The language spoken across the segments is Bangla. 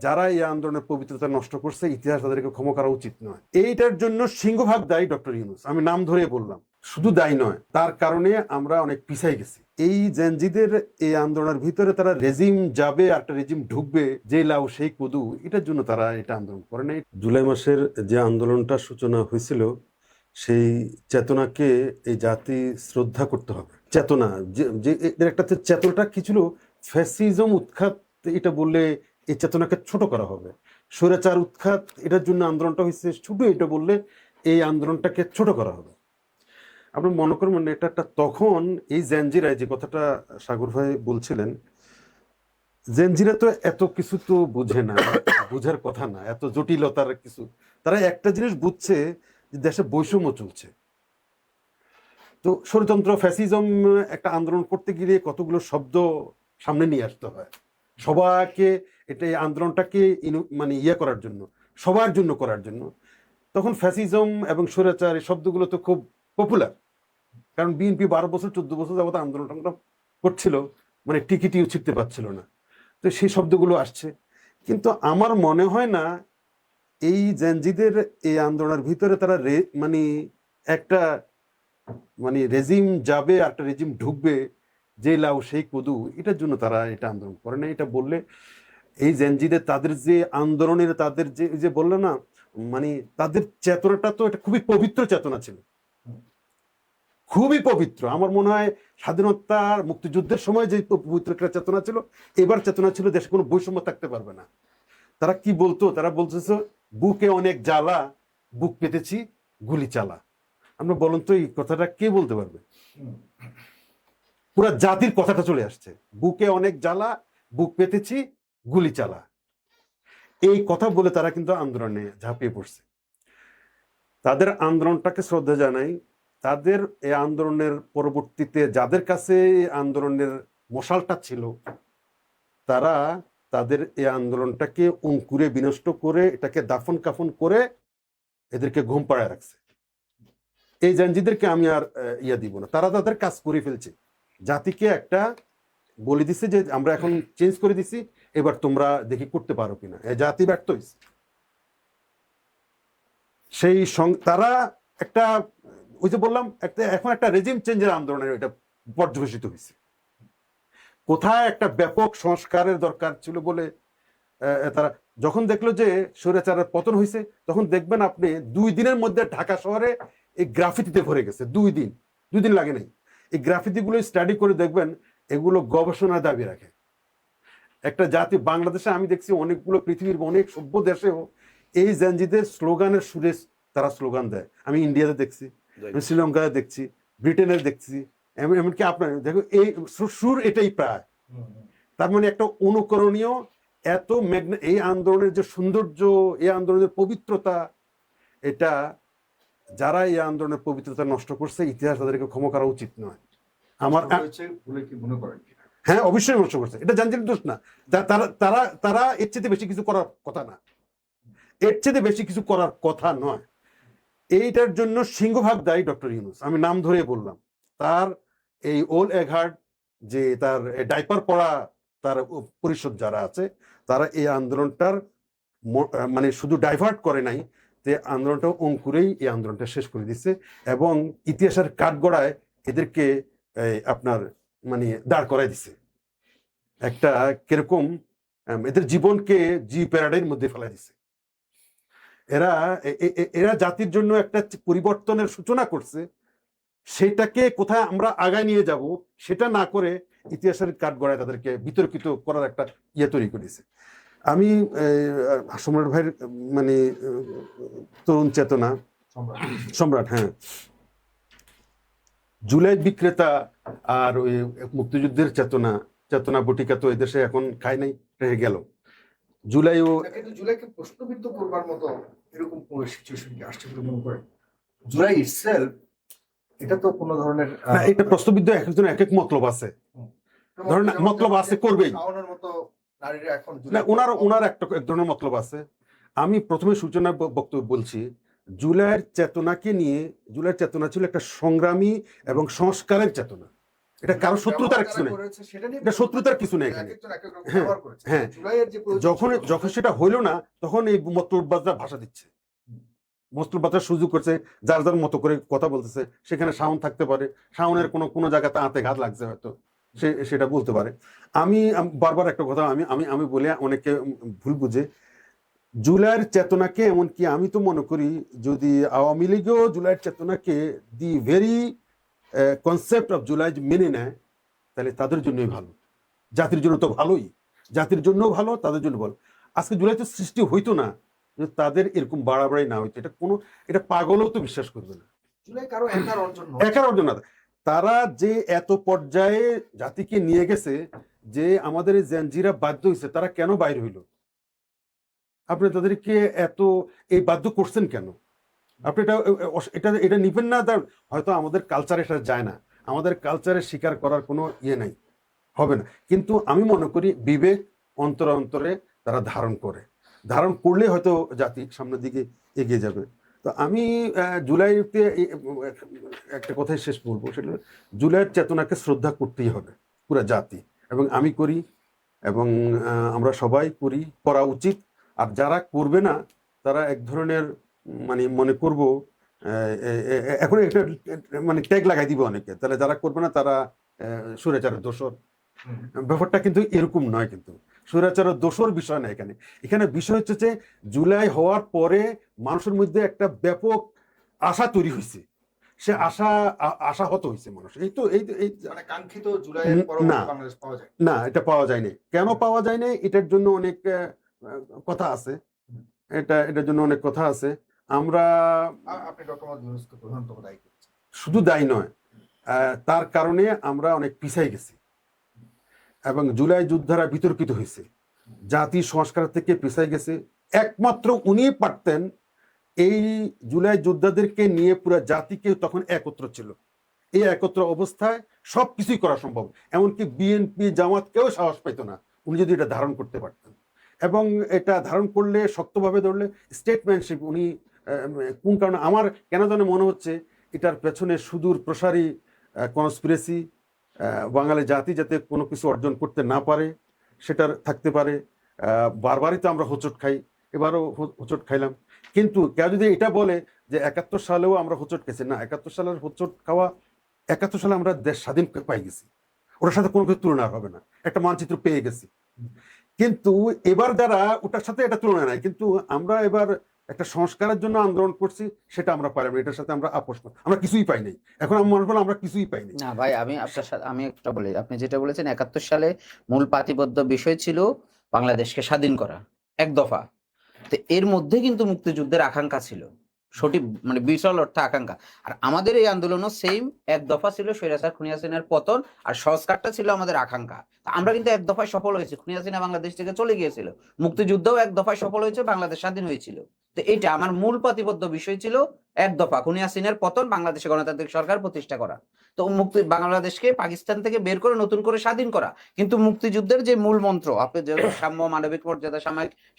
যারা এই আন্দোলনের পবিত্রতা নষ্ট করছে ইতিহাস তাদেরকে ক্ষমা করা উচিত নয়। এইটার জন্য সিংহভাগ দায়ী ডক্টর ইউনূস, আমি নাম ধরে বললাম, শুধু দায়ী নয়, তার কারণে আমরা অনেক পিছাই গেছি। এই জেনজিদের এই আন্দোলনের ভিতরে তারা রেজিম যাবে আর একটা রেজিম ঢুকবে, যে লাউ সেই কদু, এটার জন্য তারা এটা আন্দোলন করে নাই। জুলাই মাসের যে আন্দোলনটা সূচনা হয়েছিল সেই চেতনাকে এই জাতি শ্রদ্ধা করতে হবে। চেতনা যে এর একটা চেতনাটা কি ছিল, ফ্যাসিজম উৎখাত, এটা বললে এই চেতনাকে ছোট করা হবে। স্বৈরাচার উৎখাত, এটার জন্য আন্দোলনটা হয়েছে, শুধু এটা বললে এই আন্দোলনটাকে ছোট করা হবে। আপনি মনে করবেন এটা একটা, তখন এই জেনজিরায় যে কথাটা সাগর ভাই বলছিলেন, জেনজিরা তো এত কিছু তো বুঝে না, বুঝার কথা না, এত জটিলতার কিছু। তারা একটা জিনিস বুঝছে যে দেশে বৈষম্য চলছে। তো ষড়যন্ত্র, ফ্যাসিজম একটা আন্দোলন করতে গিয়ে কতগুলো শব্দ সামনে নিয়ে আসতে হয় সবাইকে, এটা এই আন্দোলনটাকে মানে করার জন্য, সবার জন্য করার জন্য। তখন ফ্যাসিজম এবং স্বৈরাচার এই শব্দগুলো তো খুব পপুলার, কারণ বিএনপি 12 বছর 14 বছর যাবত আন্দোলন করছিল, মানে টিকিটিও ছিটতে পারছিল না, তো সেই শব্দগুলো আসছে। কিন্তু আমার মনে হয় না এই জেনজিদের এই আন্দোলনের ভিতরে তারা মানে একটা মানে রেজিম যাবে আর একটা রেজিম ঢুকবে, যে লাউ সেই কদু, এটার জন্য তারা এটা আন্দোলন করে না। এটা বললে এই জেনজিদের তাদের যে আন্দোলনের তাদের যে বললো না, মানে তাদের চেতনাটা তো এটা খুবই পবিত্র চেতনা ছিল, খুবই পবিত্র। আমার মনে হয় স্বাধীনতার মুক্তিযুদ্ধের সময় যে পবিত্র একটা চেতনা ছিল, এবার চেতনা ছিল দেশে কোনো বৈষম্য থাকতে পারবে না। তারা কি বলতো, তারা বলতেছে বুকে অনেক জ্বালা, বুক পেতেছি গুলি চালা। আমরা বলুন তো এই কথাটা কে বলতে পারবে? পুরা জাতির কথাটা চলে আসছে, বুকে অনেক জ্বালা, বুক পেতেছি গুলি চালা। এই কথা বলে তারা কিন্তু আন্দোলনে ঝাঁপিয়ে পড়ছে। তাদের আন্দোলনটাকে শ্রদ্ধা জানাই। তাদের এই আন্দোলনের পরবর্তীতে যাদের কাছে আন্দোলনের মশালটা ছিল, তারা তাদের এই আন্দোলনটাকে অঙ্কুরে বিনষ্ট করে, এটাকে দাফন কাফন করে এদেরকে ঘুম পাড়ায় রাখছে। এই জেনজিদেরকে আমি আর দিব না, তারা তাদের কাজ করে ফেলছে, জাতিকে একটা বলে দিছে যে আমরা এখন চেঞ্জ করে দিছি, এবার তোমরা দেখি করতে পারো কিনা। জাতি ব্যর্থ হয়েছে। সেই তারা একটা, ওই যে বললাম, একটা এখন একটা রেজিম চেঞ্জের আন্দোলনের এটা পর্যবেসিত হয়েছে। কোথায় একটা ব্যাপক সংস্কারের দরকার ছিল বলে তারা যখন দেখলো যে স্বৈরাচারের পতন হয়েছে, তখন দেখবেন আপনি 2 দিনের মধ্যে ঢাকা শহরে এই গ্রাফিতিতে ভরে গেছে। 2 দিন লাগে নাই। এই গ্রাফিতিগুলো স্টাডি করে দেখবেন এগুলো গবেষণার দাবি রাখে। একটা জাতি, বাংলাদেশে আমি দেখছি অনেকগুলো, পৃথিবীর অনেক সভ্য দেশেও এই জেনজিদের স্লোগানের সুরে তারা স্লোগান দেয়। আমি ইন্ডিয়াতে দেখছি, শ্রীলঙ্কায় দেখছি, ব্রিটেনে দেখছি, এমনকি আপনার দেখো এই সুর এটাই প্রায়। তার মানে একটা অনুকরণীয়, এত এই আন্দোলনের যে সৌন্দর্য, এই আন্দোলনের পবিত্রতা, এটা যারা এই আন্দোলনের পবিত্রতা নষ্ট করছে ইতিহাস তাদেরকে ক্ষমা করা উচিত নয়। আমার মনে করেন হ্যাঁ, অবশ্যই নষ্ট করছে, এটা জেনজির দোষ না। তারা এর চেয়ে বেশি কিছু করার কথা না, এর চেয়ে বেশি কিছু করার কথা নয়। এইটার জন্য সিংহভাগ দায়ী ডক্টর ইউনূস, আমি নাম ধরে বললাম। তার এই ওল এঘার্ট, যে তার ডাইপার পড়া তার পরিষদ যারা আছে, তারা এই আন্দোলনটার মানে শুধু ডাইভার্ট করে নাই, যে আন্দোলনটা অঙ্কুরেই এই আন্দোলনটা শেষ করে দিচ্ছে, এবং ইতিহাসের কাঠগড়ায় এদেরকে আপনার মানে দাঁড় করাই দিছে। একটা কিরকম এদের জীবনকে প্যারাডাইমের মধ্যে ফেলা দিছে। এরা জাতির জন্য একটা পরিবর্তনের সূচনা করছে, সেটাকে কোথায় আমরা আগায় নিয়ে যাব সেটা না করে ইতিহাসের কাঠগড়ায় তাদেরকে বিতর্কিত করার একটা তৈরি করেছে। আমি সম্রাট ভাইয়ের মানে তরুণ চেতনা সম্রাট, হ্যাঁ, জুলাই বিক্রেতা আর ওই মুক্তিযুদ্ধের চেতনা বটিকা তো এদেশে এখন খায় নাই, রেখে গেল। জুলাইকে প্রশ্নবিদ্ধ করবার মতো এরকম কোন সিচুয়েশন কি আসছে বলে মনে করেন? জুলাই ইটসেলফ এটা তো কোন ধরনের এটা প্রশ্নবিদ্ধ, এক একজন এক এক মতলব আছে, ধরেন মতলব আছে করবেই। ওনার এক ধরনের মতলব আছে। আমি প্রথমে সূচনা বক্তব্য বলছি, জুলাইয়ের চেতনাকে নিয়ে, জুলাইয়ের চেতনা ছিল একটা সংগ্রামী এবং সংস্কারের চেতনা। এটা কারো শত্রুতার কিছু নেই, এটা শত্রুতার কিছু নেই এখানে। হ্যাঁ, হ্যাঁ। যখন সেটা হইলো না, তখন এই মতলববাজরা ভাষা দিচ্ছে, মতলববাজরা সুযোগ করছে, যার যার মতো করে কথা বলতেছে। সেখানে শাওন থাকতে পারে, শাওনের কোনো জায়গাতে আঁতে ঘাত লাগছে, হয়তো সেটা বলতে পারে। আমি বারবার একটা কথা আমি আমি আমি বলে অনেকে ভুল বুঝে, জুলাইয়ের চেতনাকে, এমনকি আমি তো মনে করি যদি আওয়ামী লীগও জুলাইয়ের চেতনাকে the very concept of July মেনে নেয়, তাহলে তাদের জন্যই ভালো, জাতির জন্য তো ভালোই, জাতির জন্য ভালো, তাদের জন্য ভালো। আজকে জুলাই তো সৃষ্টি হইতো না যদি তাদের এরকম বাড়াবাড়ি না হইতো। এটা পাগলও তো বিশ্বাস করবে না। জুলাই কারো একার অর্জন না। তারা যে এত পর্যায়ে জাতিকে নিয়ে গেছে, যে আমাদের এই জেনজিরা বাধ্য হয়েছে, তারা কেন বাইর হইল? আপনি তাদেরকে এত এই বাধ্য করছেন কেন? আপনি এটা নিবেন না। হয়তো আমাদের কালচারে এটা যায় না, আমাদের কালচারে স্বীকার করার কোনো ইয়ে নাই, হবে না। কিন্তু আমি মনে করি বিবেক অন্তরে অন্তরে তারা ধারণ করলে হয়তো জাতি সামনের দিকে এগিয়ে যাবে। তো আমি জুলাইতে একটা কথাই শেষ বলবো, সেটা জুলাইয়ের চেতনাকে শ্রদ্ধা করতেই হবে পুরো জাতি, এবং আমি করি, এবং আমরা সবাই করা উচিত। আর যারা করবে না, তারা এক ধরনের মনে করব এখন একটা ট্যাগ লাগাই দিব অনেকে, তাহলে যারা করবে না তারা স্বৈরাচারের দোষর। ব্যাপারটা কিন্তু এরকম নয়, কিন্তু স্বৈরাচারের দোষর বিষয় না। এখানে বিষয় হচ্ছে যে জুলাই হওয়ার পরে মানুষের মধ্যে একটা ব্যাপক আশা তৈরি হয়েছে, সে আশাহত হয়েছে মানুষ। এই কাঙ্ক্ষিত জুলাইয়ের পরবর্তী বাংলাদেশ পাওয়া যায় না, এটা পাওয়া যায়নি। কেন পাওয়া যায়নি? এটার জন্য অনেক কথা আছে, এটার জন্য অনেক কথা আছে। আমরা শুধু দায়ী নয়, তার কারণে আমরা অনেক পিছাই গেছি, এবং জুলাই যোদ্ধারা বিতর্কিত হয়েছে, জাতি সংস্কার থেকে পিছাই গেছে। একমাত্র উনি পারতেন এই জুলাই যোদ্ধাদেরকে নিয়ে পুরো জাতিকে তখন একত্র ছিল। এই একত্র অবস্থায় সবকিছুই করা সম্ভব, এমনকি বিএনপি জামাতকেও সাহস পেত না উনি যদি এটা ধারণ করতে পারতেন। এবং এটা ধারণ করলে, শক্তভাবে ধরলে, স্টেটম্যানশিপ উনি কোন কারণে আমার কেন যেন মনে হচ্ছে এটার পেছনে সুদূর প্রসারী কনস্পিরেসি, বাঙালি জাতি যাতে কোনো কিছু অর্জন করতে না পারে সেটার থাকতে পারে। বারবারই তো আমরা হোঁচট খাই, এবারও হোঁচট খাইলাম। কিন্তু কেউ যদি এটা বলে যে ৭১ সালেও আমরা হোঁচট খেয়েছি, না, ৭১ সালের হোঁচট খাওয়া, ৭১ সালে আমরা দেশ স্বাধীন পাই গেছি, ওটার সাথে কোনো কিছু তুলনা হবে না, একটা মানচিত্র পেয়ে গেছি। কিন্তু এবার যারা ওটার সাথে এটা তুলনা নাই, কিন্তু আমরা এবার একটা সংস্কারের জন্য আন্দোলন করছি, সেটা আমরা পাইলাম, এটার সাথে আমরা আপোষ করি, আমরা কিছুই পাই নাই। এখন আমি মনে করলাম আমরা কিছুই পাই নাই। না ভাই, আমি আপনার সাথে একটা বলি, আপনি যেটা বলেছেন ৭১ সালে মূল পাতিবদ্ধ বিষয় ছিল বাংলাদেশকে স্বাধীন করা, এক দফা। তো এর মধ্যে কিন্তু মুক্তিযুদ্ধের আকাঙ্ক্ষা ছিল, সঠিক বিশাল অর্থে আকাঙ্ক্ষা। আর আমাদের এই আন্দোলনও সেম, এক দফা ছিল স্বৈরাচার খুনি হাসিনার পতন, আর সংস্কারটা ছিল আমাদের আকাঙ্ক্ষা। আমরা কিন্তু এক দফায় সফল হয়েছি, খুনি হাসিনা বাংলাদেশ থেকে চলে গিয়েছিল, মুক্তিযুদ্ধও এক দফায় সফল হয়েছে, বাংলাদেশ স্বাধীন হয়েছিল। তো এটা আমার মূল প্রতিবদ্ধ বিষয় ছিল, এক দফা খুনি হাসিনার পতন, বাংলাদেশে গণতান্ত্রিক সরকার প্রতিষ্ঠা করা, তো বাংলাদেশকে পাকিস্তান থেকে বের করে নতুন করে স্বাধীন করা। কিন্তু মুক্তিযুদ্ধের যে মূল মন্ত্র, আপনি যে সাম্য, মানবিক মর্যাদা,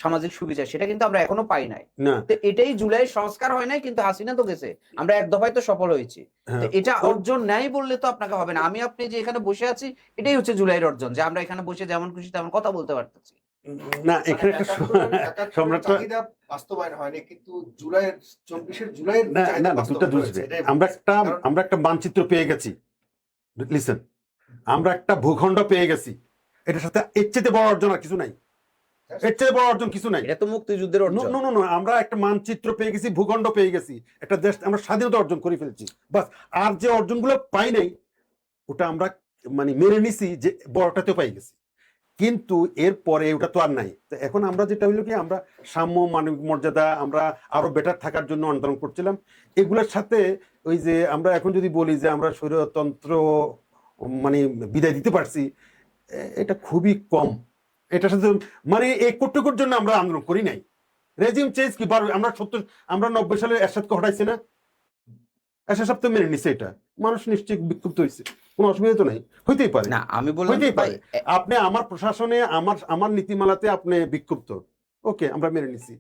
সামাজিক সুবিচার, সেটা কিন্তু আমরা এখনো পাই নাই। তো এটাই জুলাই সংস্কার হয় নাই, কিন্তু হাসিনা তো গেছে, আমরা এক দফায় তো সফল হয়েছি। তো এটা অর্জন নাই বললে তো আপনাকে হবে না। আপনি যে এখানে বসে আছি, এটাই হচ্ছে জুলাইয়ের অর্জন, যে আমরা এখানে বসে যেমন খুশি তেমন কথা বলতে পারতেছি। না, এখানে একটা চাহিদা বাস্তবায়ন হয়নি, কিন্তু জুলাইয়ের 24 জুলাইয়ের আমরা একটা মানচিত্র পেয়ে গেছি। লিসেন, আমরা একটা ভূখণ্ড পেয়ে গেছি, এটার সাথে এর চেয়ে বড় অর্জন আর কিছু নাই, এর চেয়ে বড় অর্জন কিছু নাই। এটা তো মুক্তিযুদ্ধের অর্জন। আমরা একটা মানচিত্র পেয়ে গেছি, ভূখণ্ড পেয়ে গেছি, একটা দেশ, আমরা স্বাধীনতা অর্জন করে ফেলছি, বাস। আর যে অর্জনগুলো পাই নাই, ওটা আমরা মেনে নিছি যে বড়টাতেও পাই গেছি, কিন্তু এরপরে ওটা তো আর নাই। তো এখন আমরা যেটা হইলো কি, আমরা সাম্য, মানবিক মর্যাদা, আমরা আরো বেটার থাকার জন্য আন্দোলন করছিলাম। এগুলোর সাথে ওই যে আমরা এখন যদি বলি যে আমরা স্বৈরতন্ত্র বিদায় দিতে পারছি, এটা খুবই কম। এটার সাথে এই কটুকুর জন্য আমরা আন্দোলন করি নাই। রেজিম চেঞ্জ কি আমরা 90 সালে এরশাদকে হটাইছি না, এরশাদ সাহেব তো মেনে নিছে, এটা মানুষ নিশ্চয়ই বিক্ষুব্ধ হয়েছে, কোনো অসুবিধা তো নাই, হইতেই পারে। না, আমি বললাম আপনি আমার প্রশাসনে, আমার নীতিমালাতে আপনি বিক্ষুব্ধ, ওকে, আমরা মেনে নিছি।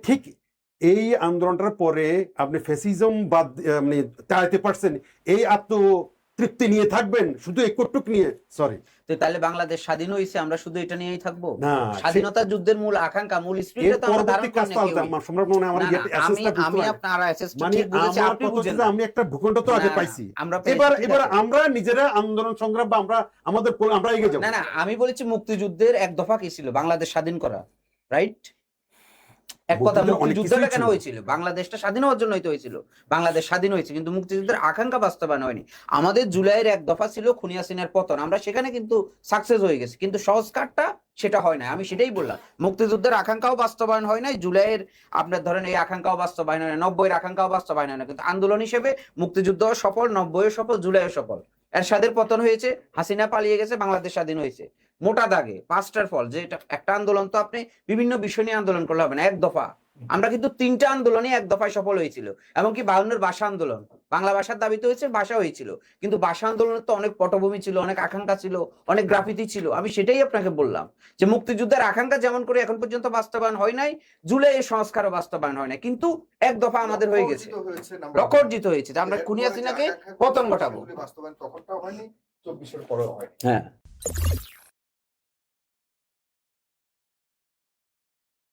ঠিক এই আন্দোলনটার পরে আপনি ফ্যাসিজম বাদ তাড়াইতে পারছেন, এই তৃপ্তি নিয়ে থাকবেন শুধু এই কটুক নিয়ে, সরি তো তাহলে বাংলাদেশ স্বাধীন হয়েছে, আমরা শুধু এটা নিয়েই থাকবো? না, স্বাধীনতা যুদ্ধের মূল আকাঙ্ক্ষা, মূল এর স্পিরিটটা তো আমরা ধারণ পরবর্তী করি কাজ না তো কেউই। আলাদা। সম্রাট মনে হয় আমার না, না, আমি আপনার অ্যাসেসটা মানে ঠিক বুঝেছি, আমার আপনি কথা বুঝেন হচ্ছে যে না। আমি একটা ভূখণ্ড তো আগে না, পাইছি, আমরা পেয়েছি, এবার ঠিক এবার আছে। আমরা নিজেরা আন্দোলন সংগ্রাম বা আমরা এগিয়ে যাবো। না, আমি বলেছি মুক্তিযুদ্ধের এক দফা কি ছিল? বাংলাদেশ স্বাধীন করা, রাইট? এক কথা, মুক্তিযুদ্ধের অনেক মুক্তিযুদ্ধটা কিছুই কেন ছিল। হয়েছিল? বাংলাদেশটা স্বাধীন হওয়ার জন্যই তো হয়েছিল। বাংলাদেশ স্বাধীন হয়েছে, কিন্তু মুক্তিযুদ্ধের আকাঙ্ক্ষা বাস্তবায়ন হয়নি। আমাদের জুলাইয়ের এক দফা ছিল খুনি হাসিনার পতন, আমরা সেখানে কিন্তু সাকসেস হয়ে গেছি, কিন্তু সংস্কারটা সেটা হয় না। আমি সেটাই বললাম, মুক্তিযুদ্ধের আকাঙ্ক্ষাও বাস্তবায়ন হয় নাই, জুলাইয়ের আপনার ধরেন এই আকাঙ্ক্ষাও বাস্তবায়ন হয় না, 90-এর আকাঙ্ক্ষাও বাস্তবায়ন হয় না, কিন্তু আন্দোলন হিসেবে মুক্তিযুদ্ধ সফল, 90-এও সফল, জুলাইও সফল। এরশাদের পতন হয়েছে, হাসিনা পালিয়ে গেছে, বাংলাদেশ স্বাধীন হয়েছে। মোটা দাগে পাঁচটার ফল, যে একটা আন্দোলন তো আপনি বিভিন্ন বিষয় নিয়ে আন্দোলন করলে হবে না, এক দফা। আমরা কিন্তু 3টা আন্দোলনে এক দফায় সফল হয়েছিল, এমনকি 52-এর ভাষা আন্দোলন, বাংলা ভাষার দাবিতে হয়েছে, ভাষা হয়েছিল, কিন্তু ভাষা আন্দোলনের তো অনেক পটভূমি ছিল, অনেক আকাঙ্ক্ষা ছিল, অনেক গ্রাফিতি ছিল। আমি সেটাই আপনাকে বললাম যে মুক্তিযুদ্ধের আকাঙ্ক্ষা যেমন করে এখন পর্যন্ত বাস্তবায়ন হয় নাই, জুলাইয়ের সংস্কারও বাস্তবায়ন হয় নাই, কিন্তু এক দফা আমাদের হয়ে গেছে, লক্ষ্য অর্জিত হয়েছে যে আমরা খুনি হাসিনাকে পতন ঘটাবো। বাস্তবায়ন তখনটাও হয়নি, 24-এর পরেও হয়। হ্যাঁ।